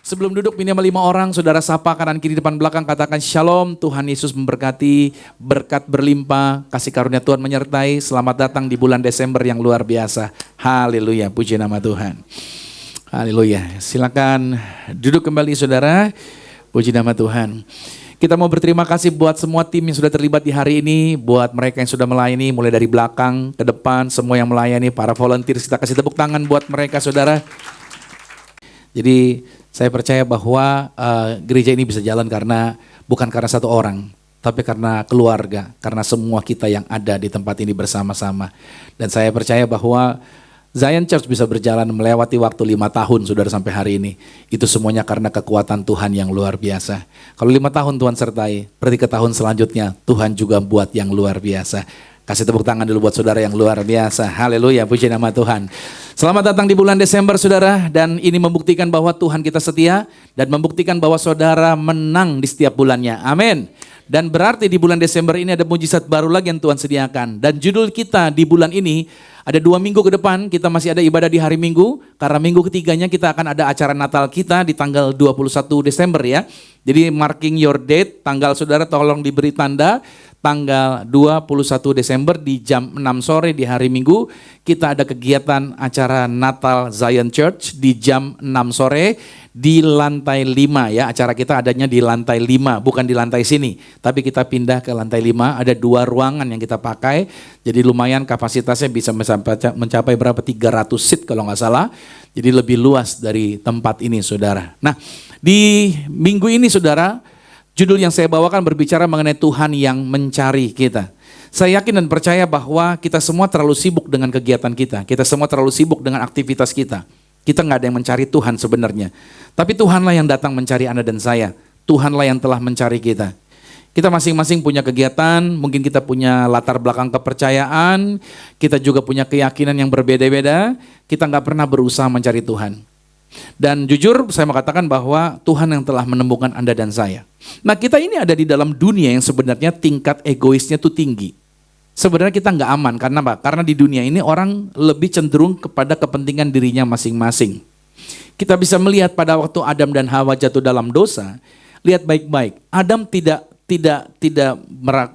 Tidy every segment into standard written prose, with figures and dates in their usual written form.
Sebelum duduk minimal 5 orang, saudara sapa kanan kiri depan belakang, katakan shalom, Tuhan Yesus memberkati, berkat berlimpah, kasih karunia Tuhan menyertai, selamat datang di bulan Desember yang luar biasa. Haleluya, puji nama Tuhan. Haleluya, silakan duduk kembali saudara, puji nama Tuhan. Kita mau berterima kasih buat semua tim yang sudah terlibat di hari ini, buat mereka yang sudah melayani, mulai dari belakang ke depan, semua yang melayani, para volunteer, kita kasih tepuk tangan buat mereka saudara. Jadi saya percaya bahwa gereja ini bisa jalan bukan karena satu orang, tapi karena keluarga, karena semua kita yang ada di tempat ini bersama-sama. Dan saya percaya bahwa Zion Church bisa berjalan melewati waktu 5 tahun saudara sampai hari ini. Itu semuanya karena kekuatan Tuhan yang luar biasa. Kalau 5 tahun Tuhan sertai, berarti ke tahun selanjutnya Tuhan juga buat yang luar biasa. Kasih tepuk tangan dulu buat saudara yang luar biasa. Haleluya, puji nama Tuhan. Selamat datang di bulan Desember saudara. Dan ini membuktikan bahwa Tuhan kita setia. Dan membuktikan bahwa saudara menang di setiap bulannya. Amin. Dan berarti di bulan Desember ini ada mujizat baru lagi yang Tuhan sediakan. Dan judul kita di bulan ini, ada 2 minggu ke depan kita masih ada ibadah di hari Minggu. Karena minggu ketiganya kita akan ada acara Natal kita di tanggal 21 Desember ya. Jadi marking your date, tanggal saudara tolong diberi tanda. Tanggal 21 Desember di jam 6 sore di hari Minggu, kita ada kegiatan acara Natal Zion Church di jam 6 sore di lantai 5 ya. Acara kita adanya di lantai 5, bukan di lantai sini. Tapi kita pindah ke lantai 5, ada 2 ruangan yang kita pakai. Jadi lumayan kapasitasnya bisa mencapai berapa? 300 seat kalau nggak salah. Jadi lebih luas dari tempat ini saudara. Nah di minggu ini saudara, judul yang saya bawakan berbicara mengenai Tuhan yang mencari kita. Saya yakin dan percaya bahwa kita semua terlalu sibuk dengan kegiatan kita. Kita semua terlalu sibuk dengan aktivitas kita. Kita nggak ada yang mencari Tuhan sebenarnya. Tapi Tuhanlah yang datang mencari Anda dan saya. Tuhanlah yang telah mencari kita. Kita masing-masing punya kegiatan, mungkin kita punya latar belakang kepercayaan, kita juga punya keyakinan yang berbeda-beda. Kita nggak pernah berusaha mencari Tuhan. Dan jujur saya mau katakan bahwa Tuhan yang telah menemukan Anda dan saya. Nah kita ini ada di dalam dunia yang sebenarnya tingkat egoisnya tuh tinggi. Sebenarnya kita nggak aman, karena apa? Karena di dunia ini orang lebih cenderung kepada kepentingan dirinya masing-masing. Kita bisa melihat pada waktu Adam dan Hawa jatuh dalam dosa, lihat baik-baik. Adam tidak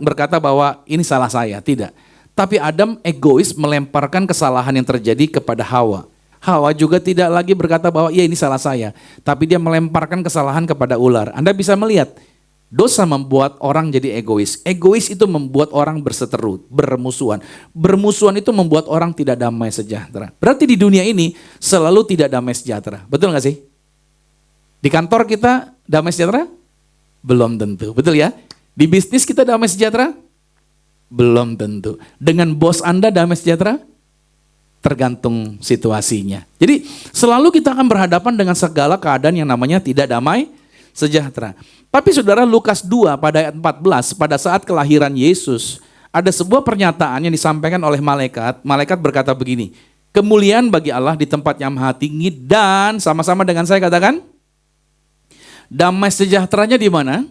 berkata bahwa ini salah saya, tidak. Tapi Adam egois melemparkan kesalahan yang terjadi kepada Hawa. Hawa juga tidak lagi berkata bahwa ya ini salah saya. Tapi dia melemparkan kesalahan kepada ular. Anda bisa melihat, dosa membuat orang jadi egois. Egois itu membuat orang berseteru, bermusuhan. Bermusuhan itu membuat orang tidak damai sejahtera. Berarti di dunia ini selalu tidak damai sejahtera. Betul gak sih? Di kantor kita damai sejahtera? Belum tentu. Betul ya? Di bisnis kita damai sejahtera? Belum tentu. Dengan bos Anda damai sejahtera? Tergantung situasinya. Jadi selalu kita akan berhadapan dengan segala keadaan yang namanya tidak damai sejahtera. Tapi saudara, Lukas 2 pada ayat 14, pada saat kelahiran Yesus, ada sebuah pernyataan yang disampaikan oleh malaikat. Malaikat berkata begini, kemuliaan bagi Allah di tempat yang maha tinggi, dan sama-sama dengan saya katakan, damai sejahteranya di mana?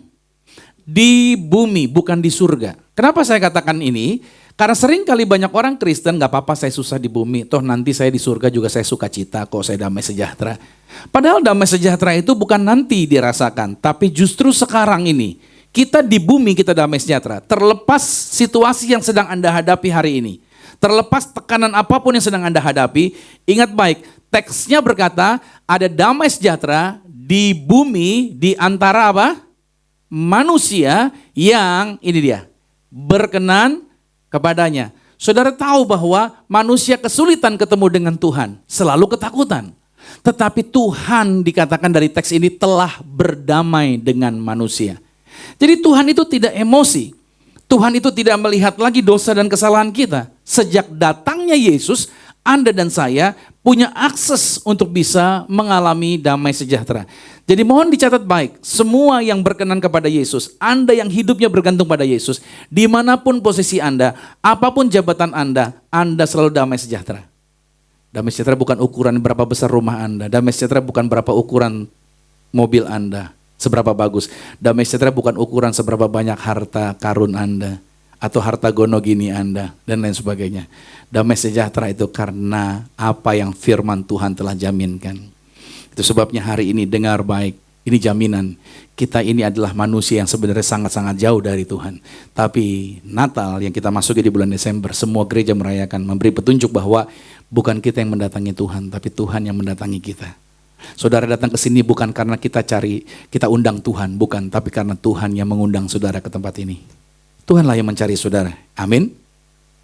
Di bumi, bukan di surga. Kenapa saya katakan ini? Karena sering kali banyak orang Kristen, gak apa-apa saya susah di bumi, toh nanti saya di surga juga saya sukacita kok, saya damai sejahtera. Padahal damai sejahtera itu bukan nanti dirasakan, tapi justru sekarang ini. Kita di bumi kita damai sejahtera, terlepas situasi yang sedang Anda hadapi hari ini. Terlepas tekanan apapun yang sedang Anda hadapi, ingat baik, teksnya berkata ada damai sejahtera di bumi di antara apa? Manusia yang, ini dia, berkenan kepadanya. Saudara tahu bahwa manusia kesulitan ketemu dengan Tuhan, selalu ketakutan. Tetapi Tuhan dikatakan dari teks ini telah berdamai dengan manusia. Jadi Tuhan itu tidak emosi. Tuhan itu tidak melihat lagi dosa dan kesalahan kita. Sejak datangnya Yesus, Anda dan saya punya akses untuk bisa mengalami damai sejahtera. Jadi mohon dicatat baik, semua yang berkenan kepada Yesus, Anda yang hidupnya bergantung pada Yesus, dimanapun posisi Anda, apapun jabatan Anda selalu damai sejahtera. Damai sejahtera bukan ukuran berapa besar rumah Anda, damai sejahtera bukan berapa ukuran mobil Anda, seberapa bagus. Damai sejahtera bukan ukuran seberapa banyak harta karun Anda, atau harta gono gini Anda, dan lain sebagainya. Damai sejahtera itu karena apa yang firman Tuhan telah jaminkan. Itu sebabnya hari ini dengar baik. Ini jaminan, kita ini adalah manusia yang sebenarnya sangat-sangat jauh dari Tuhan. Tapi Natal yang kita masuki di bulan Desember, semua gereja merayakan, memberi petunjuk bahwa bukan kita yang mendatangi Tuhan, tapi Tuhan yang mendatangi kita. Saudara datang ke sini bukan karena kita undang Tuhan, bukan, tapi karena Tuhan yang mengundang saudara ke tempat ini. Tuhanlah yang mencari saudara, amin.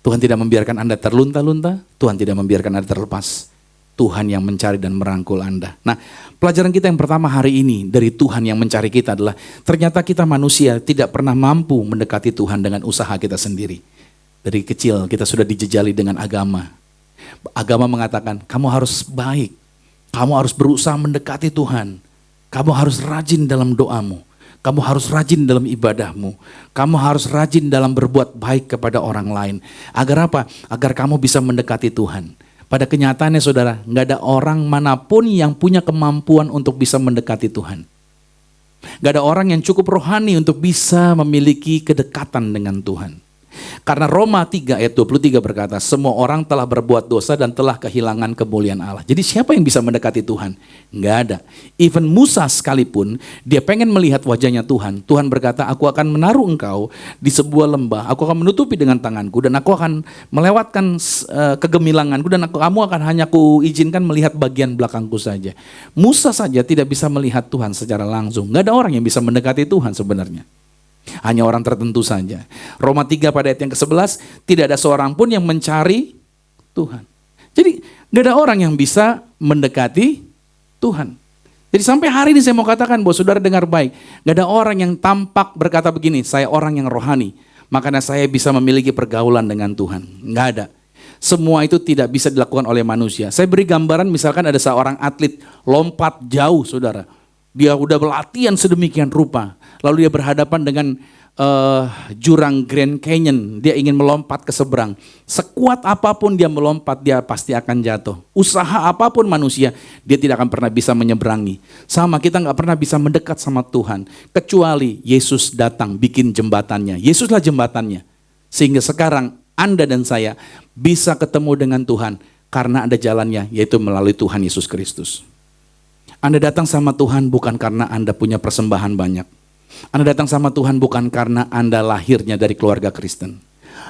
Tuhan tidak membiarkan Anda terlunta-lunta, Tuhan tidak membiarkan Anda terlepas. Tuhan yang mencari dan merangkul Anda. Nah, pelajaran kita yang pertama hari ini dari Tuhan yang mencari kita adalah ternyata kita manusia tidak pernah mampu mendekati Tuhan dengan usaha kita sendiri. Dari kecil kita sudah dijejali dengan agama. Agama mengatakan kamu harus baik, kamu harus berusaha mendekati Tuhan, kamu harus rajin dalam doamu, kamu harus rajin dalam ibadahmu, kamu harus rajin dalam berbuat baik kepada orang lain. Agar apa? Agar kamu bisa mendekati Tuhan. Pada kenyataannya saudara, nggak ada orang manapun yang punya kemampuan untuk bisa mendekati Tuhan. Nggak ada orang yang cukup rohani untuk bisa memiliki kedekatan dengan Tuhan. Karena Roma 3 ayat 23 berkata, semua orang telah berbuat dosa dan telah kehilangan kemuliaan Allah. Jadi siapa yang bisa mendekati Tuhan? Nggak ada. Even Musa sekalipun, dia pengen melihat wajahnya Tuhan. Tuhan berkata, aku akan menaruh engkau di sebuah lembah, aku akan menutupi dengan tanganku, dan aku akan melewatkan kegemilanganku, dan kamu akan hanya kuizinkan melihat bagian belakangku saja. Musa saja tidak bisa melihat Tuhan secara langsung. Nggak ada orang yang bisa mendekati Tuhan sebenarnya. Hanya orang tertentu saja. Roma 3 pada ayat yang ke-11, tidak ada seorang pun yang mencari Tuhan. Jadi gak ada orang yang bisa mendekati Tuhan. Jadi sampai hari ini saya mau katakan bahwa saudara dengar baik. Gak ada orang yang tampak berkata begini, saya orang yang rohani, makanya saya bisa memiliki pergaulan dengan Tuhan. Gak ada. Semua itu tidak bisa dilakukan oleh manusia. Saya beri gambaran misalkan ada seorang atlet lompat jauh saudara. Dia udah berlatihan sedemikian rupa. Lalu dia berhadapan dengan jurang Grand Canyon. Dia ingin melompat ke seberang. Sekuat apapun dia melompat, dia pasti akan jatuh. Usaha apapun manusia, dia tidak akan pernah bisa menyeberangi. Sama, kita gak pernah bisa mendekat sama Tuhan. Kecuali Yesus datang bikin jembatannya. Yesuslah jembatannya. Sehingga sekarang Anda dan saya bisa ketemu dengan Tuhan. Karena ada jalannya, yaitu melalui Tuhan Yesus Kristus. Anda datang sama Tuhan bukan karena Anda punya persembahan banyak. Anda datang sama Tuhan bukan karena Anda lahirnya dari keluarga Kristen.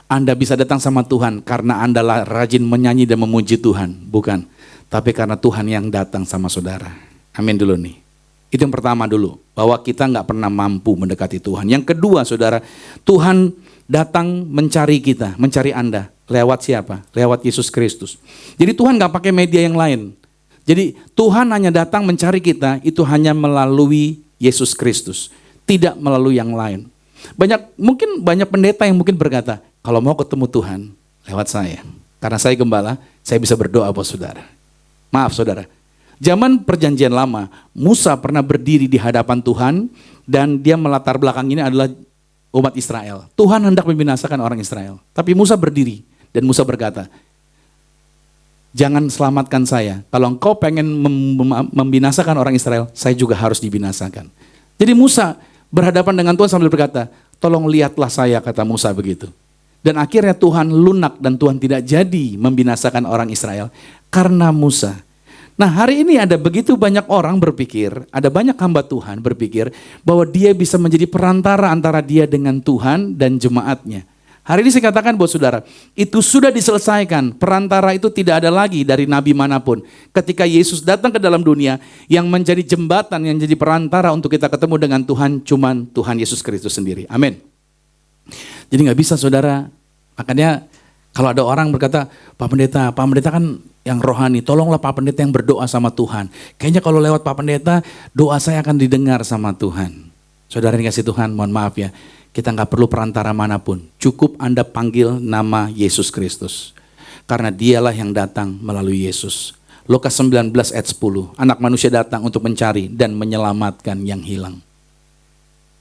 Anda bisa datang sama Tuhan karena Anda rajin menyanyi dan memuji Tuhan. Bukan. Tapi karena Tuhan yang datang sama saudara. Amin dulu nih. Itu yang pertama dulu. Bahwa kita gak pernah mampu mendekati Tuhan. Yang kedua saudara, Tuhan datang mencari kita, mencari Anda. Lewat siapa? Lewat Yesus Kristus. Jadi Tuhan gak pakai media yang lain. Jadi Tuhan hanya datang mencari kita itu hanya melalui Yesus Kristus, tidak melalui yang lain. Mungkin banyak pendeta yang mungkin berkata, kalau mau ketemu Tuhan lewat saya. Karena saya gembala, saya bisa berdoa buat saudara. Maaf saudara, zaman perjanjian lama, Musa pernah berdiri di hadapan Tuhan dan dia melatar belakang ini adalah umat Israel. Tuhan hendak membinasakan orang Israel, tapi Musa berdiri dan Musa berkata, jangan selamatkan saya. Kalau engkau pengen membinasakan orang Israel, saya juga harus dibinasakan. Jadi Musa berhadapan dengan Tuhan sambil berkata, tolong lihatlah saya, kata Musa begitu. Dan akhirnya Tuhan lunak dan Tuhan tidak jadi membinasakan orang Israel karena Musa. Nah hari ini ada begitu banyak orang berpikir, ada banyak hamba Tuhan berpikir bahwa dia bisa menjadi perantara antara dia dengan Tuhan dan jemaatnya. Hari ini saya katakan buat saudara, itu sudah diselesaikan. Perantara itu tidak ada lagi dari nabi manapun. Ketika Yesus datang ke dalam dunia, yang menjadi jembatan, yang jadi perantara untuk kita ketemu dengan Tuhan, cuman Tuhan Yesus Kristus sendiri. Amin. Jadi gak bisa saudara. Makanya kalau ada orang berkata, Pak Pendeta kan yang rohani, tolonglah Pak Pendeta yang berdoa sama Tuhan. Kayaknya kalau lewat Pak Pendeta, doa saya akan didengar sama Tuhan. Saudara yang kasih Tuhan, mohon maaf ya. Kita nggak perlu perantara manapun. Cukup Anda panggil nama Yesus Kristus. Karena dialah yang datang melalui Yesus. Lukas 19 ayat 10. Anak manusia datang untuk mencari dan menyelamatkan yang hilang.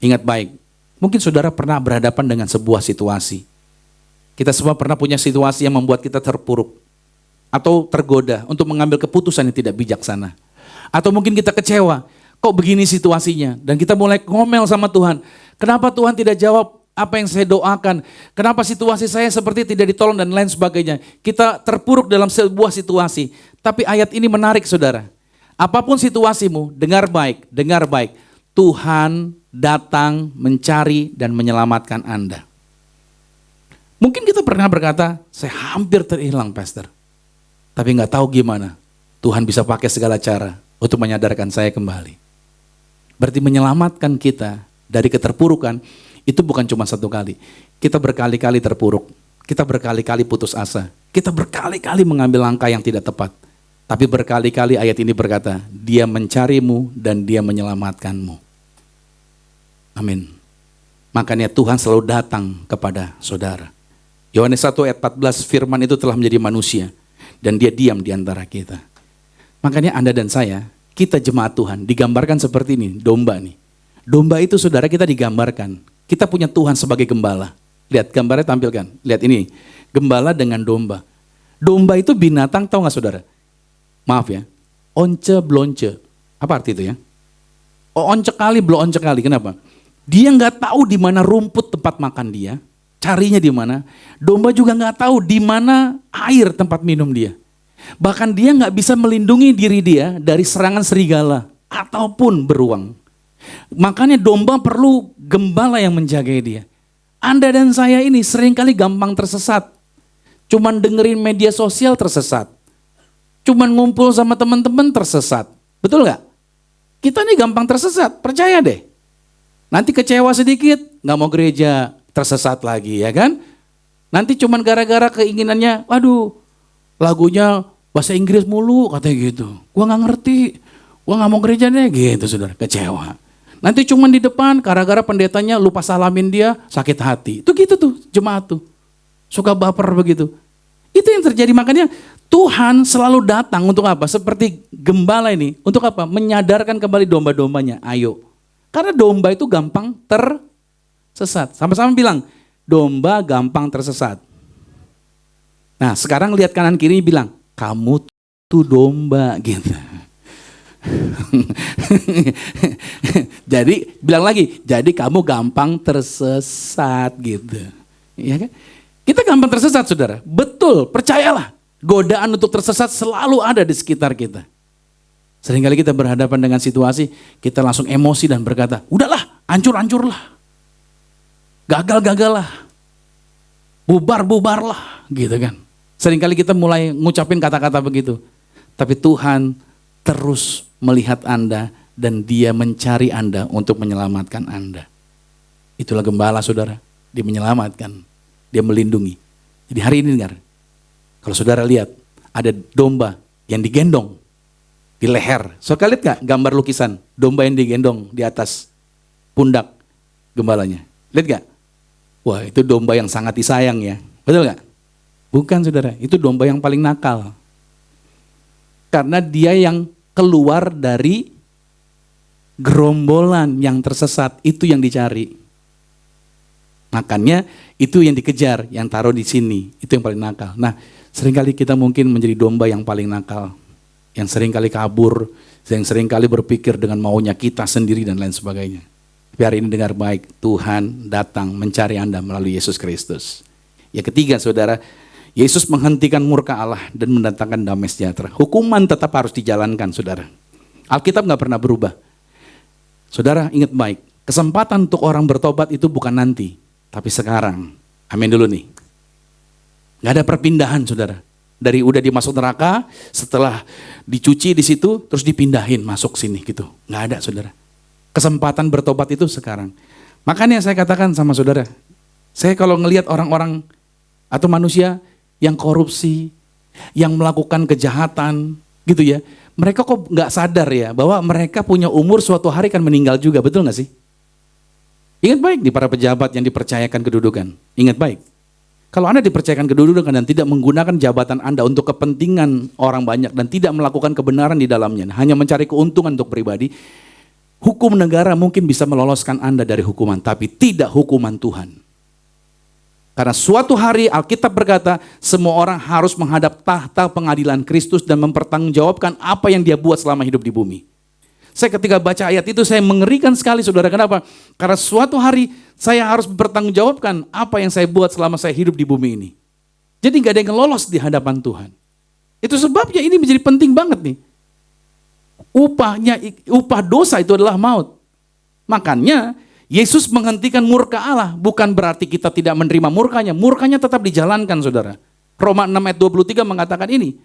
Ingat baik. Mungkin saudara pernah berhadapan dengan sebuah situasi. Kita semua pernah punya situasi yang membuat kita terpuruk. Atau tergoda untuk mengambil keputusan yang tidak bijaksana. Atau mungkin kita kecewa. Kok begini situasinya? Dan kita mulai ngomel sama Tuhan. Kenapa Tuhan tidak jawab apa yang saya doakan? Kenapa situasi saya seperti tidak ditolong dan lain sebagainya? Kita terpuruk dalam sebuah situasi. Tapi ayat ini menarik saudara. Apapun situasimu, dengar baik, dengar baik. Tuhan datang mencari dan menyelamatkan Anda. Mungkin kita pernah berkata, saya hampir terhilang, Pastor. Tapi nggak tahu gimana. Tuhan bisa pakai segala cara untuk menyadarkan saya kembali. Berarti menyelamatkan kita dari keterpurukan itu bukan cuma satu kali. Kita berkali-kali terpuruk. Kita berkali-kali putus asa. Kita berkali-kali mengambil langkah yang tidak tepat. Tapi berkali-kali ayat ini berkata, Dia mencarimu dan Dia menyelamatkanmu. Amin. Makanya Tuhan selalu datang kepada saudara. Yohanes 1 ayat 14, firman itu telah menjadi manusia dan Dia diam di antara kita. Makanya Anda dan saya, kita jemaat Tuhan digambarkan seperti ini, domba nih. Domba itu saudara kita digambarkan. Kita punya Tuhan sebagai gembala. Lihat gambarnya tampilkan. Lihat ini, gembala dengan domba. Domba itu binatang, tahu nggak saudara? Maaf ya, once blonce. Apa arti itu ya? Oh, once kali, blonce kali. Kenapa? Dia nggak tahu di mana rumput tempat makan dia, carinya di mana. Domba juga nggak tahu di mana air tempat minum dia. Bahkan dia nggak bisa melindungi diri dia dari serangan serigala ataupun beruang. Makanya domba perlu gembala yang menjaga dia. Anda dan saya ini seringkali gampang tersesat. Cuman dengerin media sosial tersesat. Cuman ngumpul sama teman-teman tersesat. Betul nggak? Kita nih gampang tersesat, percaya deh. Nanti kecewa sedikit, nggak mau gereja, tersesat lagi ya kan? Nanti cuman gara-gara keinginannya, waduh lagunya bahasa Inggris mulu katanya gitu. Gua nggak ngerti, gua nggak mau gereja deh gitu saudara, kecewa. Nanti cuman di depan gara-gara pendetanya lupa salamin dia, sakit hati. Itu gitu tuh jemaat tuh, suka baper begitu. Itu yang terjadi, makanya Tuhan selalu datang untuk apa? Seperti gembala ini, untuk apa? Menyadarkan kembali domba-dombanya, ayo. Karena domba itu gampang tersesat. Sama-sama bilang, domba gampang tersesat. Nah sekarang lihat kanan kiri bilang, kamu tuh domba gitu. Jadi bilang lagi, jadi kamu gampang tersesat gitu. Iya kan? Kita gampang tersesat saudara, betul, percayalah. Godaan untuk tersesat selalu ada di sekitar kita. Seringkali kita berhadapan dengan situasi, kita langsung emosi dan berkata, udahlah, hancur-hancurlah. Gagal-gagallah. Bubar-bubarlah, gitu kan. Seringkali kita mulai ngucapin kata-kata begitu. Tapi Tuhan terus melihat Anda dan Dia mencari Anda untuk menyelamatkan Anda. Itulah gembala saudara, Dia menyelamatkan, Dia melindungi. Jadi hari ini dengar, kalau saudara lihat ada domba yang digendong di leher. Saudara lihat gak gambar lukisan domba yang digendong di atas pundak gembalanya? Lihat gak? Wah itu domba yang sangat disayang ya. Betul gak? Bukan saudara, itu domba yang paling nakal. Karena dia yang keluar dari gerombolan yang tersesat, itu yang dicari. Makanya itu yang dikejar, yang taruh di sini, itu yang paling nakal. Nah, seringkali kita mungkin menjadi domba yang paling nakal, yang seringkali kabur, yang seringkali berpikir dengan maunya kita sendiri dan lain sebagainya. Tapi hari ini dengar baik, Tuhan datang mencari Anda melalui Yesus Kristus. Yang ketiga saudara, Yesus menghentikan murka Allah dan mendatangkan damai sejahtera. Hukuman tetap harus dijalankan saudara. Alkitab gak pernah berubah. Saudara ingat baik, kesempatan untuk orang bertobat itu bukan nanti, tapi sekarang. Amin dulu nih. Gak ada perpindahan saudara. Dari udah dimasuk neraka, setelah dicuci di situ, terus dipindahin masuk sini gitu. Gak ada saudara. Kesempatan bertobat itu sekarang. Makanya saya katakan sama saudara, saya kalau ngelihat orang-orang atau manusia yang korupsi, yang melakukan kejahatan gitu ya, mereka kok gak sadar ya bahwa mereka punya umur suatu hari akan meninggal juga, betul gak sih? Ingat baik di para pejabat yang dipercayakan kedudukan, ingat baik. Kalau Anda dipercayakan kedudukan dan tidak menggunakan jabatan Anda untuk kepentingan orang banyak dan tidak melakukan kebenaran di dalamnya, hanya mencari keuntungan untuk pribadi, hukum negara mungkin bisa meloloskan Anda dari hukuman, tapi tidak hukuman Tuhan. Karena suatu hari Alkitab berkata, semua orang harus menghadap tahta pengadilan Kristus dan mempertanggungjawabkan apa yang dia buat selama hidup di bumi. Saya ketika baca ayat itu saya mengerikan sekali saudara, kenapa? Karena suatu hari saya harus mempertanggungjawabkan apa yang saya buat selama saya hidup di bumi ini. Jadi gak ada yang lolos di hadapan Tuhan. Itu sebabnya ini menjadi penting banget nih. Upah dosa itu adalah maut. Makanya Yesus menghentikan murka Allah. Bukan berarti kita tidak menerima murkanya. Murkanya tetap dijalankan, saudara. Roma 6 ayat 23 mengatakan ini.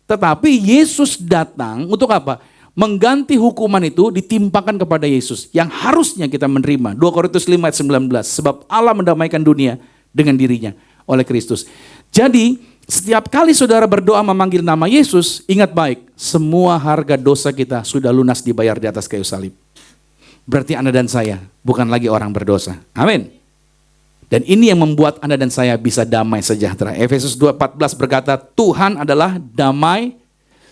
Tetapi Yesus datang untuk apa? Mengganti hukuman itu ditimpakan kepada Yesus. Yang harusnya kita menerima. 2 Korintus 5 ayat 19. Sebab Allah mendamaikan dunia dengan dirinya oleh Kristus. Jadi setiap kali saudara berdoa memanggil nama Yesus, ingat baik, semua harga dosa kita sudah lunas dibayar di atas kayu salib. Berarti Anda dan saya bukan lagi orang berdosa. Amin. Dan ini yang membuat Anda dan saya bisa damai sejahtera. Efesus 2:14 berkata, Tuhan adalah damai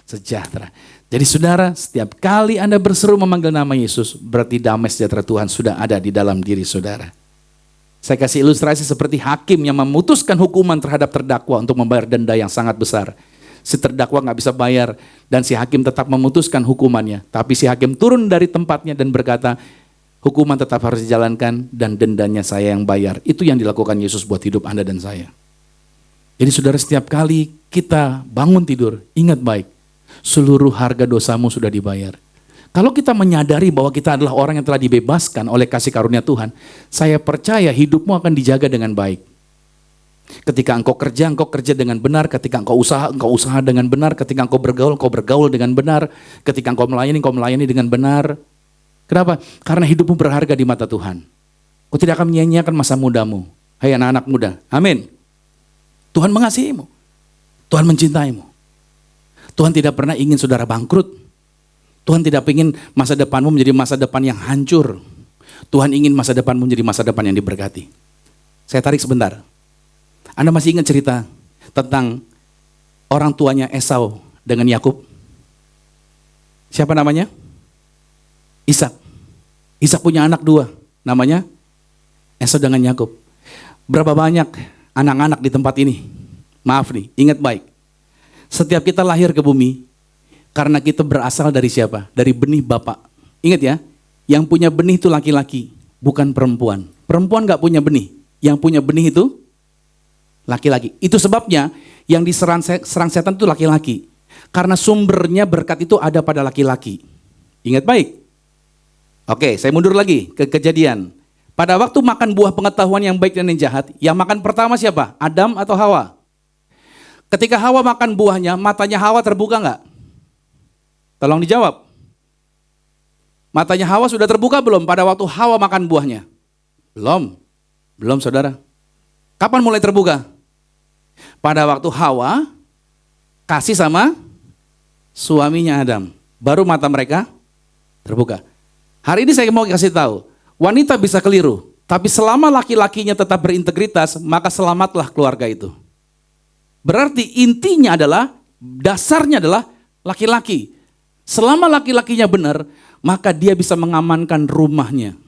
sejahtera. Jadi saudara, setiap kali Anda berseru memanggil nama Yesus, berarti damai sejahtera Tuhan sudah ada di dalam diri saudara. Saya kasih ilustrasi seperti hakim yang memutuskan hukuman terhadap terdakwa untuk membayar denda yang sangat besar. Si terdakwa nggak bisa bayar dan si hakim tetap memutuskan hukumannya. Tapi si hakim turun dari tempatnya dan berkata, hukuman tetap harus dijalankan dan dendanya saya yang bayar. Itu yang dilakukan Yesus buat hidup Anda dan saya. Jadi saudara, setiap kali kita bangun tidur, ingat baik, seluruh harga dosamu sudah dibayar. Kalau kita menyadari bahwa kita adalah orang yang telah dibebaskan oleh kasih karunia Tuhan, saya percaya hidupmu akan dijaga dengan baik. Ketika engkau kerja dengan benar. Ketika engkau usaha dengan benar. Ketika engkau bergaul dengan benar. Ketika engkau melayani dengan benar. Kenapa? Karena hidupmu berharga di mata Tuhan. Kau tidak akan menyia-nyiakan masa mudamu. Hai anak-anak muda, amin. Tuhan mengasihimu. Tuhan mencintaimu. Tuhan tidak pernah ingin saudara bangkrut. Tuhan tidak ingin masa depanmu menjadi masa depan yang hancur. Tuhan ingin masa depanmu menjadi masa depan yang diberkati. Saya tarik sebentar. Anda masih ingat cerita tentang orang tuanya Esau dengan Yakub? Siapa namanya? Ishak. Ishak punya anak dua, namanya Esau dengan Yakub. Berapa banyak anak-anak di tempat ini? Maaf nih, ingat baik. Setiap kita lahir ke bumi, karena kita berasal dari siapa? Dari benih Bapak. Ingat ya, yang punya benih itu laki-laki, bukan perempuan. Perempuan gak punya benih, yang punya benih itu laki-laki. Itu sebabnya yang diserang setan itu laki-laki. Karena sumbernya berkat itu ada pada laki-laki. Ingat baik. Oke, saya mundur lagi ke kejadian. Pada waktu makan buah pengetahuan yang baik dan yang jahat, yang makan pertama siapa? Adam atau Hawa? Ketika Hawa makan buahnya, matanya Hawa terbuka nggak? Tolong dijawab. Matanya Hawa sudah terbuka belum pada waktu Hawa makan buahnya? Belum. Belum, saudara. Kapan mulai terbuka? Pada waktu Hawa kasih sama suaminya Adam. Baru mata mereka terbuka. Hari ini saya mau kasih tahu, wanita bisa keliru, tapi selama laki-lakinya tetap berintegritas, maka selamatlah keluarga itu. Berarti intinya adalah, dasarnya adalah laki-laki. Selama laki-lakinya benar, maka dia bisa mengamankan rumahnya.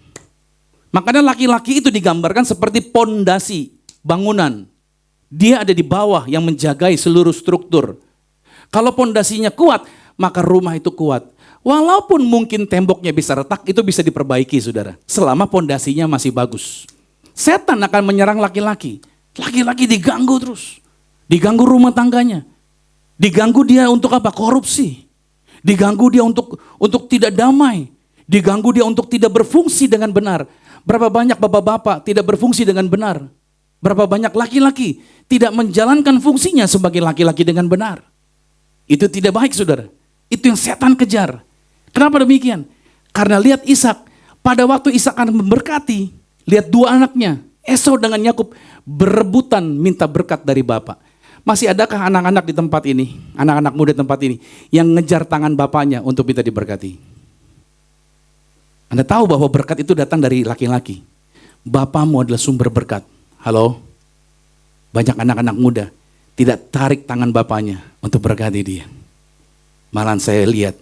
Makanya laki-laki itu digambarkan seperti pondasi bangunan. Dia ada di bawah yang menjagai seluruh struktur. Kalau pondasinya kuat, maka rumah itu kuat. Walaupun mungkin temboknya bisa retak, itu bisa diperbaiki, saudara. Selama pondasinya masih bagus. Setan akan menyerang laki-laki. Laki-laki diganggu terus. Diganggu rumah tangganya. Diganggu dia untuk apa? Korupsi. Diganggu dia untuk tidak damai. Diganggu dia untuk tidak berfungsi dengan benar. Berapa banyak bapak-bapak tidak berfungsi dengan benar. Berapa banyak laki-laki tidak menjalankan fungsinya sebagai laki-laki dengan benar. Itu tidak baik, saudara. Itu yang setan kejar. Kenapa demikian? Karena lihat Ishak. Pada waktu Ishak akan memberkati, lihat dua anaknya, Esau dengan Yakub, berebutan minta berkat dari bapak. Masih adakah anak-anak di tempat ini, anak-anak muda di tempat ini, yang ngejar tangan bapaknya untuk minta diberkati? Anda tahu bahwa berkat itu datang dari laki-laki. Bapakmu adalah sumber berkat. Halo? Banyak anak-anak muda tidak tarik tangan bapaknya untuk berkati dia. Malahan saya lihat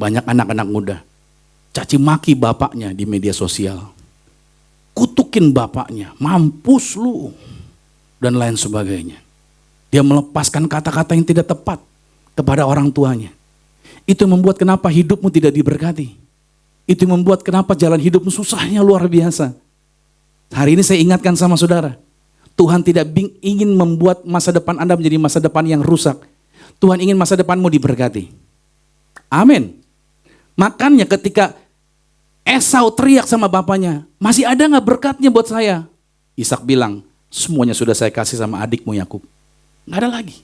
banyak anak-anak muda caci maki bapaknya di media sosial. Kutukin bapaknya, mampus lu, dan lain sebagainya. Dia melepaskan kata-kata yang tidak tepat kepada orang tuanya. Itu membuat kenapa hidupmu tidak diberkati. Itu membuat kenapa jalan hidupmu susahnya luar biasa. Hari ini saya ingatkan sama saudara, Tuhan tidak ingin membuat masa depan Anda menjadi masa depan yang rusak. Tuhan ingin masa depanmu diberkati. Amin. Makanya ketika Esau teriak sama bapaknya, masih ada gak berkatnya buat saya? Ishak bilang, semuanya sudah saya kasih sama adikmu Yakub. Gak ada lagi.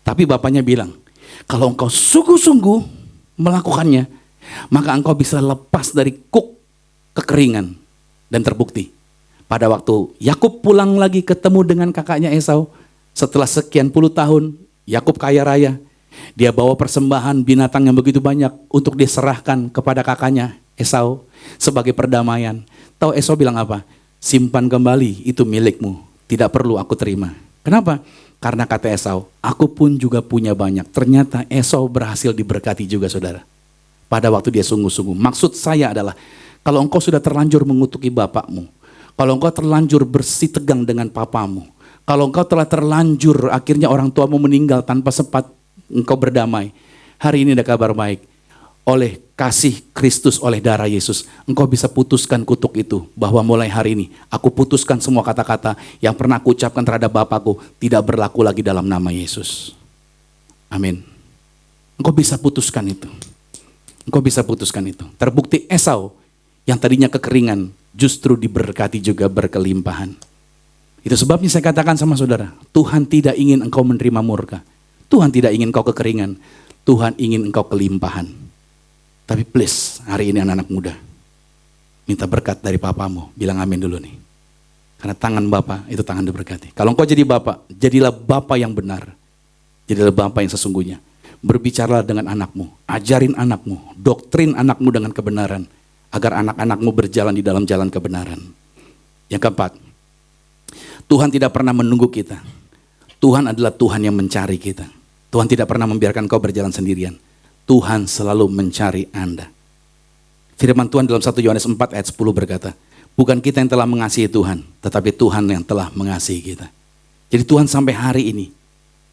Tapi bapaknya bilang, kalau engkau sungguh-sungguh melakukannya, maka engkau bisa lepas dari kuk kekeringan. Dan terbukti, pada waktu Yakub pulang lagi ketemu dengan kakaknya Esau, setelah sekian puluh tahun, Yakub kaya raya, dia bawa persembahan binatang yang begitu banyak untuk diserahkan kepada kakaknya Esau sebagai perdamaian. Tahu Esau bilang apa? Simpan kembali, itu milikmu, tidak perlu aku terima. Kenapa? Karena kata Esau, aku pun juga punya banyak. Ternyata Esau berhasil diberkati juga saudara. Pada waktu dia sungguh-sungguh. Maksud saya adalah, kalau engkau sudah terlanjur mengutuki bapakmu, kalau engkau terlanjur bersih tegang dengan papamu, kalau engkau telah terlanjur akhirnya orang tuamu meninggal tanpa sempat engkau berdamai, hari ini ada kabar baik. Oleh kasih Kristus, oleh darah Yesus, engkau bisa putuskan kutuk itu. Bahwa mulai hari ini, aku putuskan semua kata-kata yang pernah aku ucapkan terhadap Bapakku tidak berlaku lagi dalam nama Yesus. Amin. Engkau bisa putuskan itu. Engkau bisa putuskan itu. Terbukti Esau yang tadinya kekeringan justru diberkati juga berkelimpahan. Itu sebabnya saya katakan sama saudara, Tuhan tidak ingin engkau menerima murka. Tuhan tidak ingin engkau kekeringan. Tuhan ingin engkau kelimpahan. Tapi please, hari ini anak-anak muda, minta berkat dari papamu. Bilang amin dulu nih. Karena tangan Bapa itu tangan diberkati. Kalau engkau jadi Bapa, jadilah Bapa yang benar. Jadilah Bapa yang sesungguhnya. Berbicaralah dengan anakmu, ajarin anakmu, doktrin anakmu dengan kebenaran. Agar anak-anakmu berjalan di dalam jalan kebenaran. Yang keempat, Tuhan tidak pernah menunggu kita. Tuhan adalah Tuhan yang mencari kita. Tuhan tidak pernah membiarkan kau berjalan sendirian. Tuhan selalu mencari Anda. Firman Tuhan dalam 1 Yohanes 4 ayat 10 berkata, bukan kita yang telah mengasihi Tuhan, tetapi Tuhan yang telah mengasihi kita. Jadi Tuhan sampai hari ini,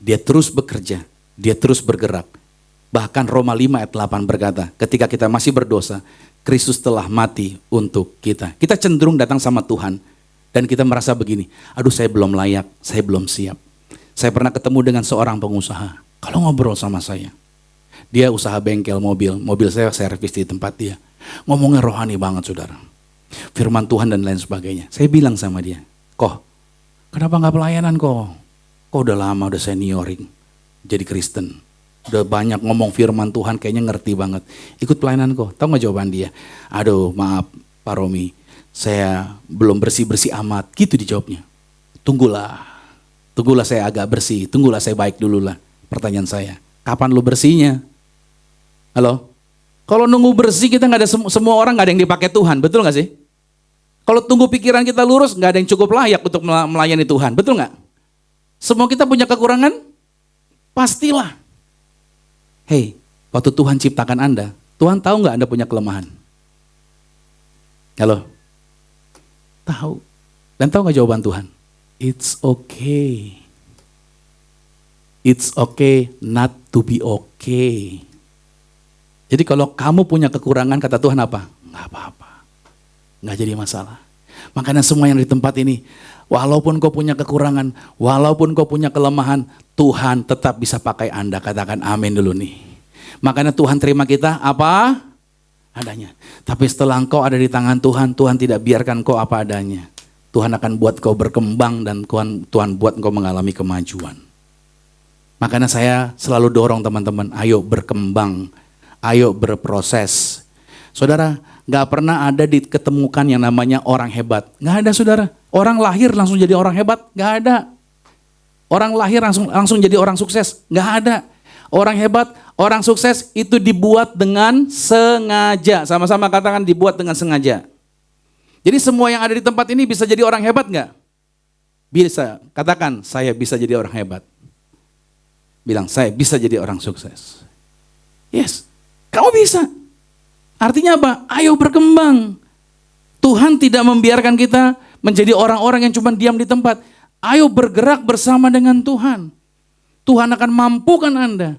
dia terus bekerja, dia terus bergerak. Bahkan Roma 5 ayat 8 berkata, ketika kita masih berdosa, Kristus telah mati untuk kita. Kita cenderung datang sama Tuhan, dan kita merasa begini, aduh saya belum layak, saya belum siap. Saya pernah ketemu dengan seorang pengusaha, kalau ngobrol sama saya, dia usaha bengkel mobil saya servis di tempat dia. Ngomongnya rohani banget saudara. Firman Tuhan dan lain sebagainya. Saya bilang sama dia, kenapa gak pelayanan kok? Kok udah lama, udah senioring, jadi Kristen. Udah banyak ngomong firman Tuhan, kayaknya ngerti banget. Ikut pelayanan kok. Tahu gak jawaban dia? Aduh maaf Pak Romi, saya belum bersih-bersih amat. Gitu dijawabnya. Tunggulah saya agak bersih, tunggulah saya baik dulu lah. Pertanyaan saya, kapan lu bersihnya? Halo? Kalau nunggu bersih kita nggak ada, semua orang nggak ada yang dipakai Tuhan, betul nggak sih? Kalau tunggu pikiran kita lurus, nggak ada yang cukup layak untuk melayani Tuhan, betul nggak? Semua kita punya kekurangan, pastilah. Hei, waktu Tuhan ciptakan Anda, Tuhan tahu nggak Anda punya kelemahan? Halo? Tahu. Dan tahu nggak jawaban Tuhan? It's okay. It's okay not to be okay. Jadi kalau kamu punya kekurangan, kata Tuhan apa? Nggak apa-apa. Nggak jadi masalah. Makanya semua yang di tempat ini, walaupun kau punya kekurangan, walaupun kau punya kelemahan, Tuhan tetap bisa pakai Anda. Katakan amin dulu nih. Makanya Tuhan terima kita apa? Adanya. Tapi setelah engkau ada di tangan Tuhan, Tuhan tidak biarkan kau apa adanya. Tuhan akan buat kau berkembang dan Tuhan buat kau mengalami kemajuan. Makanya saya selalu dorong teman-teman, ayo berkembang, ayo berproses. Saudara, gak pernah ada diketemukan yang namanya orang hebat. Gak ada saudara. Orang lahir langsung jadi orang hebat, gak ada. Orang lahir langsung jadi orang sukses, gak ada. Orang hebat, orang sukses itu dibuat dengan sengaja. Sama-sama katakan dibuat dengan sengaja. Jadi semua yang ada di tempat ini bisa jadi orang hebat gak? Bisa. Katakan, saya bisa jadi orang hebat. Bilang, saya bisa jadi orang sukses. Yes, kamu bisa. Artinya apa? Ayo berkembang. Tuhan tidak membiarkan kita menjadi orang-orang yang cuma diam di tempat. Ayo bergerak bersama dengan Tuhan. Tuhan akan mampukan Anda.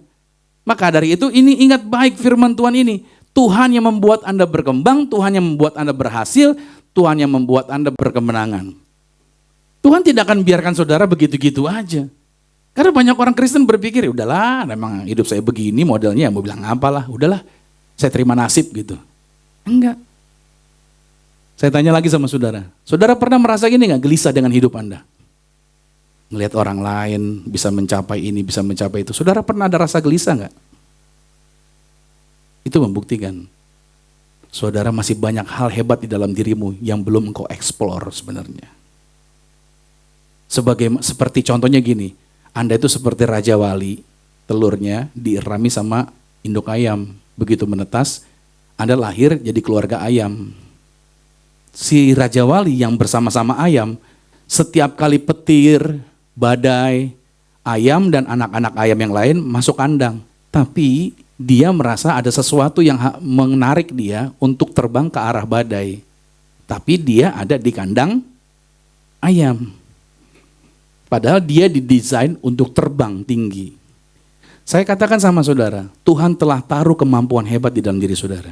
Maka dari itu ini ingat baik firman Tuhan ini. Tuhan yang membuat Anda berkembang, Tuhan yang membuat Anda berhasil, Tuhan yang membuat Anda berkemenangan. Tuhan tidak akan biarkan saudara begitu-gitu aja. Karena banyak orang Kristen berpikir, udahlah memang hidup saya begini modelnya, mau bilang apalah, udahlah. saya terima nasib gitu. Enggak. Saya tanya lagi sama saudara. Saudara pernah merasa gini nggak, gelisah dengan hidup Anda? Ngelihat orang lain bisa mencapai ini, bisa mencapai itu. Saudara pernah ada rasa gelisah nggak? Itu membuktikan saudara masih banyak hal hebat di dalam dirimu yang belum engkau explore sebenarnya. Seperti contohnya gini, Anda itu seperti Raja Wali, telurnya diirami sama induk ayam. Begitu menetas, Anda lahir jadi keluarga ayam. Si Raja Wali yang bersama-sama ayam, setiap kali petir, badai, ayam dan anak-anak ayam yang lain masuk kandang. Tapi dia merasa ada sesuatu yang menarik dia untuk terbang ke arah badai. Tapi dia ada di kandang ayam. Padahal dia didesain untuk terbang tinggi. Saya katakan sama saudara, Tuhan telah taruh kemampuan hebat di dalam diri saudara.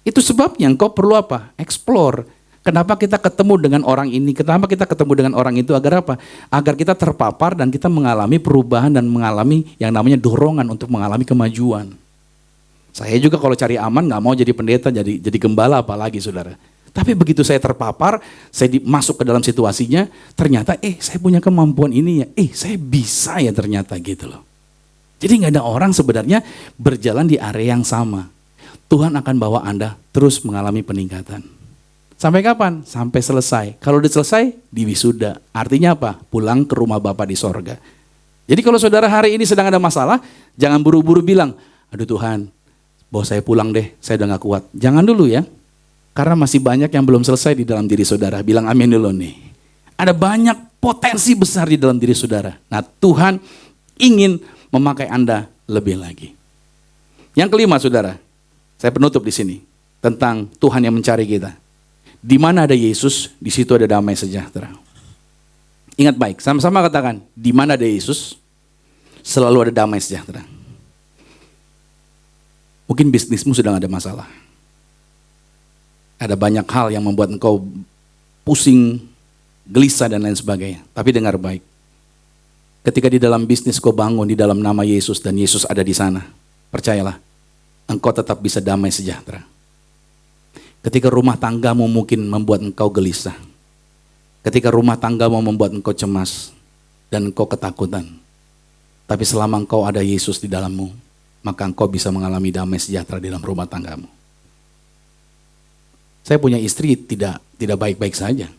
Itu sebabnya engkau perlu apa? Explore. Kenapa kita ketemu dengan orang ini? Kenapa kita ketemu dengan orang itu? Agar apa? Agar kita terpapar dan kita mengalami perubahan dan mengalami yang namanya dorongan untuk mengalami kemajuan. Saya juga kalau cari aman gak mau jadi pendeta, jadi gembala apalagi saudara. Tapi begitu saya terpapar, saya masuk ke dalam situasinya, ternyata saya punya kemampuan ini ya, saya bisa ya ternyata gitu loh. Jadi gak ada orang sebenarnya berjalan di area yang sama. Tuhan akan bawa Anda terus mengalami peningkatan. Sampai kapan? Sampai selesai. Kalau udah selesai, diwisuda. Artinya apa? Pulang ke rumah Bapa di sorga. Jadi kalau saudara hari ini sedang ada masalah, jangan buru-buru bilang, aduh Tuhan, bawa saya pulang deh, saya udah gak kuat. Jangan dulu ya. Karena masih banyak yang belum selesai di dalam diri saudara. Bilang amin dulu nih. Ada banyak potensi besar di dalam diri saudara. Nah Tuhan ingin memakai Anda lebih lagi. Yang kelima saudara, saya penutup di sini. Tentang Tuhan yang mencari kita. Di mana ada Yesus, di situ ada damai sejahtera. Ingat baik, sama-sama katakan, di mana ada Yesus, selalu ada damai sejahtera. Mungkin bisnismu sedang ada masalah. Ada banyak hal yang membuat engkau pusing, gelisah dan lain sebagainya. Tapi dengar baik. Ketika di dalam bisnis kau bangun di dalam nama Yesus dan Yesus ada di sana, percayalah, engkau tetap bisa damai sejahtera. Ketika rumah tanggamu mungkin membuat engkau gelisah. Ketika rumah tanggamu membuat engkau cemas dan engkau ketakutan. Tapi selama engkau ada Yesus di dalammu, maka engkau bisa mengalami damai sejahtera di dalam rumah tanggamu. Saya punya istri tidak baik-baik saja.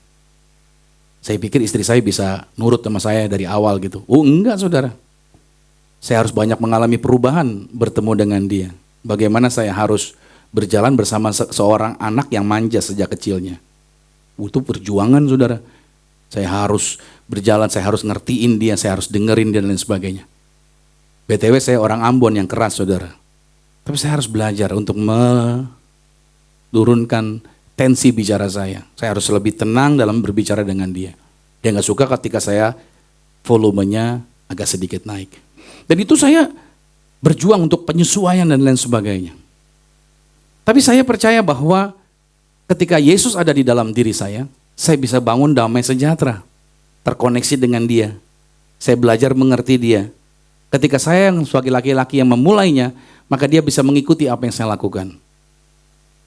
Saya pikir istri saya bisa nurut sama saya dari awal gitu. Oh enggak saudara. Saya harus banyak mengalami perubahan bertemu dengan dia. Bagaimana saya harus berjalan bersama seorang anak yang manja sejak kecilnya. Itu perjuangan saudara. Saya harus berjalan, saya harus ngertiin dia, saya harus dengerin dia dan lain sebagainya. BTW saya orang Ambon yang keras saudara. Tapi saya harus belajar untuk menurunkan tensi bicara saya. Saya harus lebih tenang dalam berbicara dengan dia. Dia gak suka ketika saya volumenya agak sedikit naik. Dan itu saya berjuang untuk penyesuaian dan lain sebagainya. Tapi saya percaya bahwa ketika Yesus ada di dalam diri saya bisa bangun damai sejahtera. Terkoneksi dengan dia. Saya belajar mengerti dia. Ketika saya sebagai laki-laki yang memulainya, maka dia bisa mengikuti apa yang saya lakukan.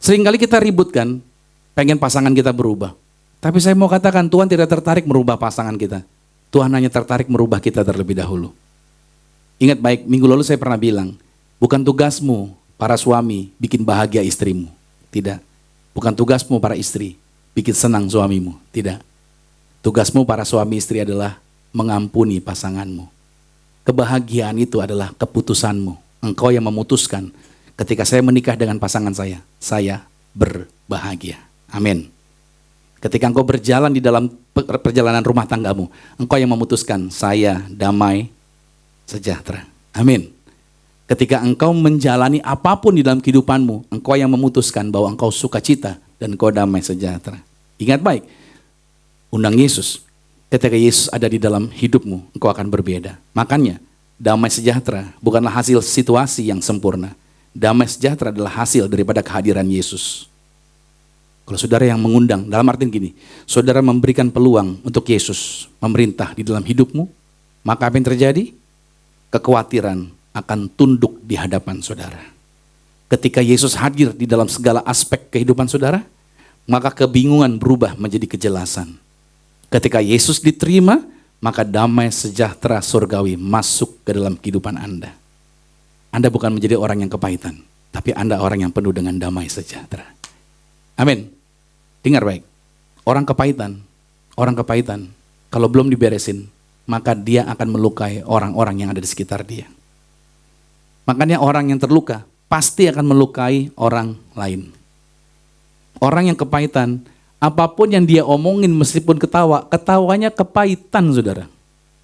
Seringkali kita ributkan, pengen pasangan kita berubah. Tapi saya mau katakan Tuhan tidak tertarik merubah pasangan kita. Tuhan hanya tertarik merubah kita terlebih dahulu. Ingat baik, minggu lalu saya pernah bilang, bukan tugasmu para suami bikin bahagia istrimu. Tidak. Bukan tugasmu para istri bikin senang suamimu. Tidak. Tugasmu para suami istri adalah mengampuni pasanganmu. Kebahagiaan itu adalah keputusanmu. Engkau yang memutuskan. Ketika saya menikah dengan pasangan saya berbahagia. Amin. Ketika engkau berjalan di dalam perjalanan rumah tanggamu, engkau yang memutuskan, saya damai sejahtera. Amin. Ketika engkau menjalani apapun di dalam kehidupanmu, engkau yang memutuskan bahwa engkau sukacita dan engkau damai sejahtera. Ingat baik, undang Yesus. Ketika Yesus ada di dalam hidupmu, engkau akan berbeda. Makanya, damai sejahtera bukanlah hasil situasi yang sempurna. Damai sejahtera adalah hasil daripada kehadiran Yesus. Kalau saudara yang mengundang, dalam artian gini, saudara memberikan peluang untuk Yesus memerintah di dalam hidupmu, maka apa yang terjadi? Kekhawatiran akan tunduk di hadapan saudara. Ketika Yesus hadir di dalam segala aspek kehidupan saudara, maka kebingungan berubah menjadi kejelasan. Ketika Yesus diterima, maka damai sejahtera surgawi masuk ke dalam kehidupan Anda. Anda bukan menjadi orang yang kepahitan, tapi Anda orang yang penuh dengan damai sejahtera. Amin. Dengar baik. Orang kepahitan, kalau belum diberesin, maka dia akan melukai orang-orang yang ada di sekitar dia. Makanya orang yang terluka pasti akan melukai orang lain. Orang yang kepahitan, apapun yang dia omongin meskipun ketawa, ketawanya kepahitan, saudara.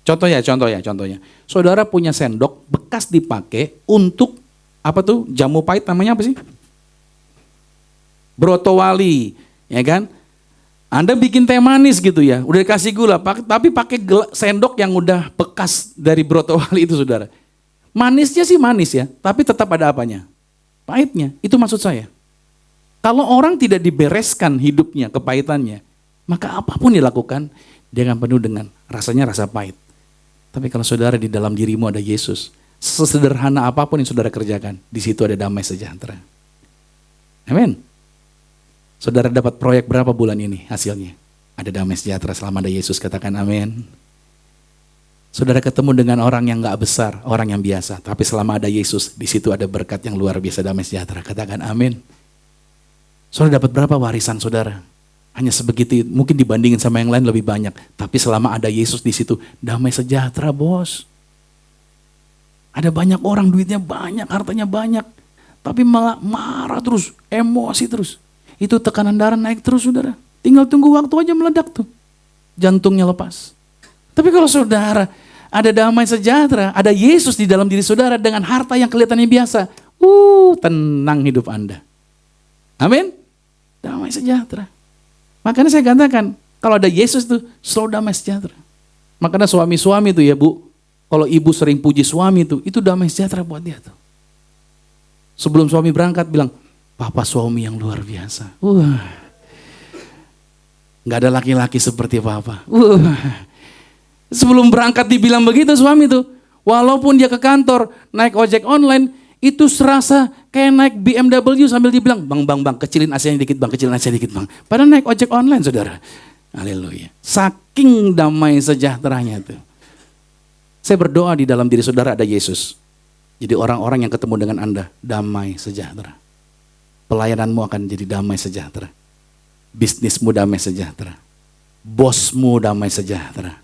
Contohnya. Saudara punya sendok bekas dipakai untuk jamu pahit, namanya apa sih? Brotowali, ya kan? Anda bikin teh manis gitu ya, udah dikasih gula, tapi pakai sendok yang udah bekas dari brotowali itu, saudara. Manisnya sih manis ya, tapi tetap ada apanya? Pahitnya. Itu maksud saya. Kalau orang tidak dibereskan hidupnya, kepahitannya, maka apapun dilakukan, dia akan penuh dengan rasanya rasa pahit. Tapi kalau saudara di dalam dirimu ada Yesus, sesederhana apapun yang saudara kerjakan, di situ ada damai sejahtera. Amin. Saudara dapat proyek berapa bulan ini hasilnya? Ada damai sejahtera selama ada Yesus, katakan amin. Saudara ketemu dengan orang yang gak besar, orang yang biasa, tapi selama ada Yesus, di situ ada berkat yang luar biasa, damai sejahtera, katakan amin. Saudara dapat berapa warisan saudara? Hanya sebegitu, mungkin dibandingin sama yang lain lebih banyak. Tapi selama ada Yesus di situ, damai sejahtera, bos. Ada banyak orang, duitnya banyak, hartanya banyak. Tapi malah marah terus, emosi terus. Itu tekanan darah naik terus, saudara. Tinggal tunggu waktu aja meledak tuh. Jantungnya lepas. Tapi kalau saudara ada damai sejahtera, ada Yesus di dalam diri saudara dengan harta yang kelihatannya biasa. Tenang hidup Anda. Amin. Damai sejahtera. Makanya saya katakan, kalau ada Yesus tuh selalu damai sejahtera. Makanya suami-suami tuh ya bu, kalau ibu sering puji suami tuh, itu damai sejahtera buat dia tuh. Sebelum suami berangkat bilang, papa suami yang luar biasa. Gak ada laki-laki seperti papa. Sebelum berangkat dibilang begitu suami tuh, walaupun dia ke kantor naik ojek online, itu serasa kayak naik BMW sambil dibilang, bang, kecilin AC-nya dikit bang, kecilin AC-nya dikit bang. Padahal naik ojek online saudara. Haleluya. Saking damai sejahteranya itu. Saya berdoa di dalam diri saudara ada Yesus. Jadi orang-orang yang ketemu dengan Anda, damai sejahtera. Pelayananmu akan jadi damai sejahtera. Bisnismu damai sejahtera. Bosmu damai sejahtera.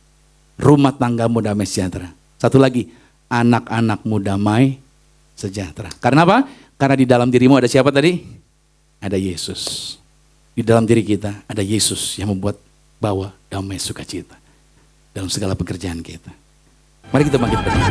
Rumah tanggamu damai sejahtera. Satu lagi, anak-anakmu damai sejahtera. Karena apa? Karena di dalam dirimu ada siapa tadi? Ada Yesus. Di dalam diri kita ada Yesus yang membuat bawa damai sukacita dalam segala pekerjaan kita. Mari kita bangkit berdiri.